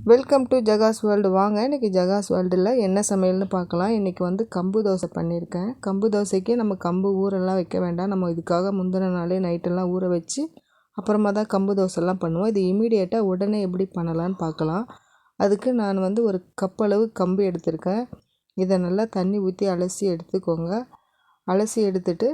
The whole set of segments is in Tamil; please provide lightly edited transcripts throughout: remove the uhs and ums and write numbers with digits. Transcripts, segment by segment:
Welcome to ஜகாஸ் world. வாங்க இன்றைக்கி ஜகாஸ் வேர்ல்டில் என்ன சமையல்னு பார்க்கலாம். இன்றைக்கி வந்து கம்பு தோசை பண்ணியிருக்கேன். கம்பு தோசைக்கு நம்ம கம்பு ஊரெல்லாம் வைக்க வேண்டாம். நம்ம இதுக்காக முந்தின நாளே நைட்டெல்லாம் ஊற வச்சு அப்புறமா தான் கம்பு தோசைலாம் பண்ணுவோம். இது இமீடியட்டாக உடனே எப்படி பண்ணலான்னு பார்க்கலாம். அதுக்கு நான் வந்து ஒரு கப்பளவு கம்பு எடுத்திருக்கேன். இதை நல்லா தண்ணி ஊற்றி அலசி எடுத்துக்கோங்க. அலசி எடுத்துட்டு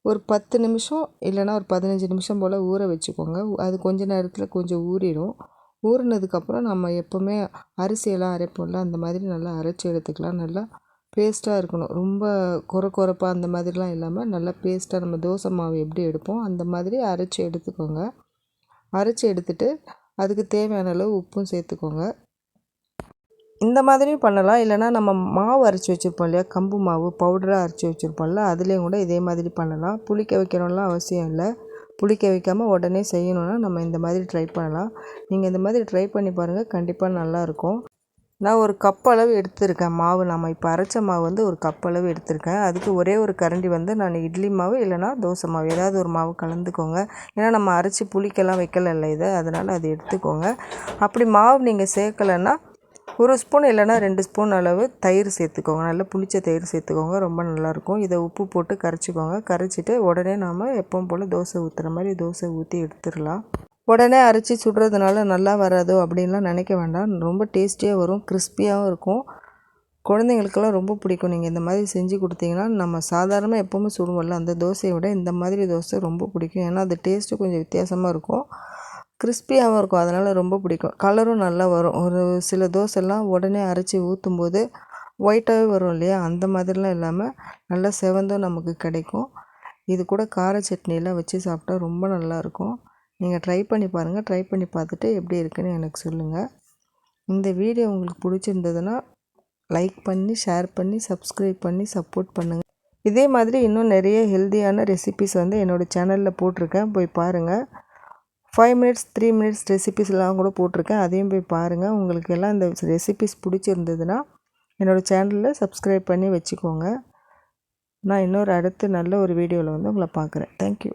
ஒரு 10 நிமிஷம் இல்லைனா ஒரு 15 நிமிஷம் போல் ஊற வச்சுக்கோங்க. அது கொஞ்ச நேரத்தில் கொஞ்சம் ஊறிடும். ஊறினதுக்கப்புறம் நம்ம எப்போவுமே அரிசியெல்லாம் அரைப்போம்ல, அந்த மாதிரி நல்லா அரைச்சி எடுத்துக்கலாம். நல்லா பேஸ்ட்டாக இருக்கணும். ரொம்ப கொரப்பாக அந்த மாதிரிலாம் இல்லாமல் நல்லா பேஸ்ட்டாக நம்ம தோசை மாவு எப்படி எடுப்போம் அந்த மாதிரி அரைச்சி எடுத்துக்கோங்க. அரைச்சி எடுத்துட்டு அதுக்கு தேவையான அளவு உப்பும் சேர்த்துக்கோங்க. இந்த மாதிரியும் பண்ணலாம். இல்லைனா நம்ம மாவு அரைச்சி வச்சுருப்போம் இல்லையா, கம்பு மாவு பவுடராக அரைச்சி வச்சுருப்போம்ல, அதுலேயும் கூட இதே மாதிரி பண்ணலாம். புளிக்க வைக்கணும்லாம் அவசியம் இல்லை. புளிக்க வைக்காமல் உடனே செய்யணுன்னா நம்ம இந்த மாதிரி ட்ரை பண்ணலாம். நீங்கள் இந்த மாதிரி ட்ரை பண்ணி பாருங்கள், கண்டிப்பாக நல்லாயிருக்கும். நான் ஒரு கப் அளவு எடுத்திருக்கேன் மாவு. நம்ம இப்போ அரைச்ச மாவு வந்து ஒரு கப் அளவு எடுத்திருக்கேன். அதுக்கு ஒரே ஒரு கரண்டி வந்து நான் இட்லி மாவு இல்லைனா தோசை மாவு ஏதாவது ஒரு மாவு கலந்துக்கோங்க. ஏன்னா நம்ம அரைச்சி புளிக்கெல்லாம் வைக்கல இதை, அதனால் அது எடுத்துக்கோங்க. அப்படி மாவு நீங்கள் சேர்க்கலைன்னா ஒரு ஸ்பூன் இல்லைனா 2 ஸ்பூன் அளவு தயிர் சேர்த்துக்கோங்க. நல்லா புளிச்ச தயிர் சேர்த்துக்கோங்க, ரொம்ப நல்லாயிருக்கும். இதை உப்பு போட்டு கரைச்சிக்கோங்க. கரைச்சிட்டு உடனே நாம் எப்பவும் போல் தோசை ஊற்றுற மாதிரி தோசை ஊற்றி எடுத்துடலாம். உடனே அரைச்சி சுடுறதுனால நல்லா வராதோ அப்படின்லாம் நினைக்க வேண்டாம். ரொம்ப டேஸ்டியாக வரும், கிறிஸ்பியாகவும் இருக்கும். குழந்தைங்களுக்கெல்லாம் ரொம்ப பிடிக்கும். நீங்கள் இந்த மாதிரி செஞ்சு கொடுத்தீங்கன்னா, நம்ம சாதாரணமாக எப்போவுமே சுடுவோம்ல அந்த தோசையை விட இந்த மாதிரி தோசை ரொம்ப பிடிக்கும். ஏன்னா அது டேஸ்ட்டு கொஞ்சம் வித்தியாசமாக இருக்கும், கிறிஸ்பியாகவும் இருக்கும். அதனால் ரொம்ப பிடிக்கும். கலரும் நல்லா வரும். ஒரு சில தோசைலாம் உடனே அரைச்சி ஊற்றும்போது ஒயிட்டாகவே வரும் இல்லையா, அந்த மாதிரிலாம் இல்லாமல் நல்லா செவந்தும் நமக்கு கிடைக்கும். இது கூட கார சட்னியெல்லாம் வச்சு சாப்பிட்டா ரொம்ப நல்லாயிருக்கும். நீங்கள் ட்ரை பண்ணி பாருங்கள். ட்ரை பண்ணி பார்த்துட்டு எப்படி இருக்குன்னு எனக்கு சொல்லுங்கள். இந்த வீடியோ உங்களுக்கு பிடிச்சிருந்ததுன்னா லைக் பண்ணி, ஷேர் பண்ணி, சப்ஸ்கிரைப் பண்ணி சப்போர்ட் பண்ணுங்கள். இதே மாதிரி இன்னும் நிறைய ஹெல்த்தியான ரெசிபிஸ் வந்து என்னோடய சேனலில் போட்டிருக்கேன், போய் பாருங்கள். 5 மினிட்ஸ் 3 மினிட்ஸ் ரெசிபிஸ்லாம் கூட போட்டிருக்கேன், அதையும் போய் பாருங்கள். உங்களுக்கு எல்லாம் இந்த ரெசிபிஸ் பிடிச்சிருந்ததுன்னா என்னோடய சேனலில் சப்ஸ்கிரைப் பண்ணி வச்சுக்கோங்க. நான் இன்னொரு அடுத்து நல்ல ஒரு வீடியோவில் வந்து உங்களை பார்க்குறேன். தேங்க்யூ.